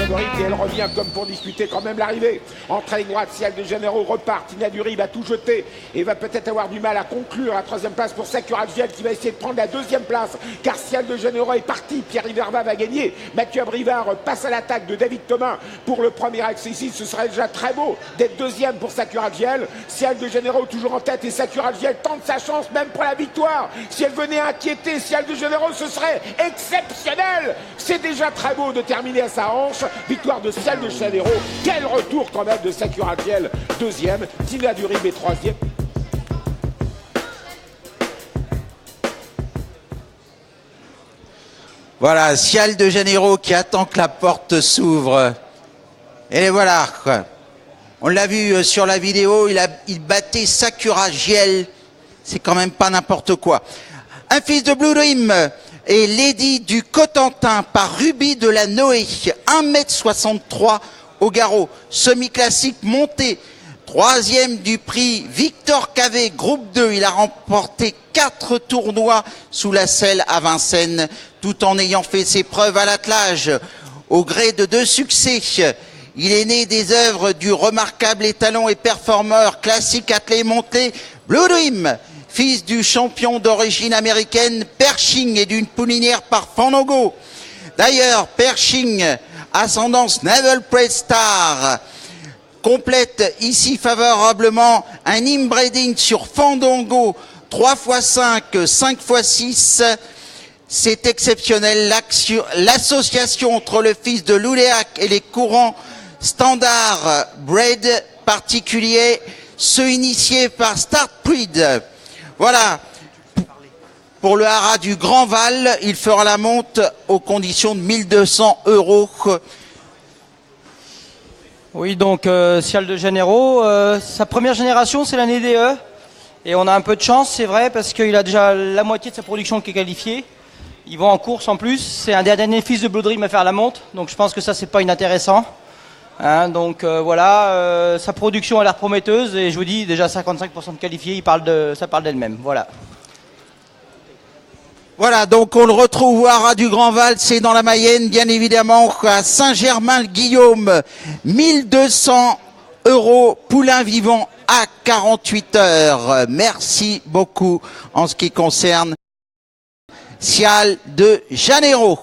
favorite et elle revient comme pour disputer quand même l'arrivée. Entrée droite, Ciel de Janeiro repart. Tina Duri va tout jeter et va peut-être avoir du mal à conclure. La troisième place pour Sakura Giel qui va essayer de prendre la deuxième place car Ciel de Janeiro est parti. Pierre Iverva va gagner. Mathieu Abrivard passe à l'attaque de David Thomas pour le premier axe ici. Ce serait déjà très beau d'être deuxième pour Sakura Giel. Ciel de Janeiro toujours en tête et Sakura Giel tente sa chance même pour la victoire. Si elle venait inquiéter Ciel de Janeiro, ce serait exceptionnel. C'est déjà très beau de terminer à sa hanche. Victoire de Ciel de Janeiro. Quel retour quand même de Sakura Giel, deuxième. Tina Durib est troisième. Voilà, Ciel de Janeiro qui attend que la porte s'ouvre. Et voilà, quoi. On l'a vu sur la vidéo, il battait Sakura Giel. C'est quand même pas n'importe quoi. Un fils de Blue Dream et Lady du Cotentin par Ruby de la Noé. 1m63 au garrot. Semi-classique monté. Troisième du prix Victor Cavé, groupe 2. Il a remporté 4 tournois sous la selle à Vincennes, tout en ayant fait ses preuves à l'attelage. Au gré de 2 succès, il est né des œuvres du remarquable étalon et performeur classique attelé monté Blue Dream, fils du champion d'origine américaine Pershing et d'une poulinière par Fandango. D'ailleurs, Pershing, ascendance Naval Pride Star, complète ici favorablement un inbreeding sur Fandango 3x5, 5x6. C'est exceptionnel. L'association entre le fils de Louléac et les courants standard bred particuliers, ceux initiés par Start Breed. Voilà. Pour le haras du Grand Val, il fera la monte aux conditions de 1200 €. Oui, donc Ciel de Janeiro, sa première génération, c'est l'année DE. Et on a un peu de chance, c'est vrai, parce qu'il a déjà la moitié de sa production qui est qualifiée. Ils vont en course en plus. C'est un des derniers fils de Blue Dream à faire la monte. Donc je pense que ça, c'est pas inintéressant. Hein, donc voilà, sa production a l'air prometteuse. Et je vous dis, déjà 55% de qualifiés, ça parle d'elle-même. Voilà. Voilà, donc on le retrouve au haras du Grand Val, c'est dans la Mayenne, bien évidemment, à Saint-Germain-le-Guillaume. 1200 € poulain vivant à 48 heures. Merci beaucoup en ce qui concerne Ciel de Janeiro.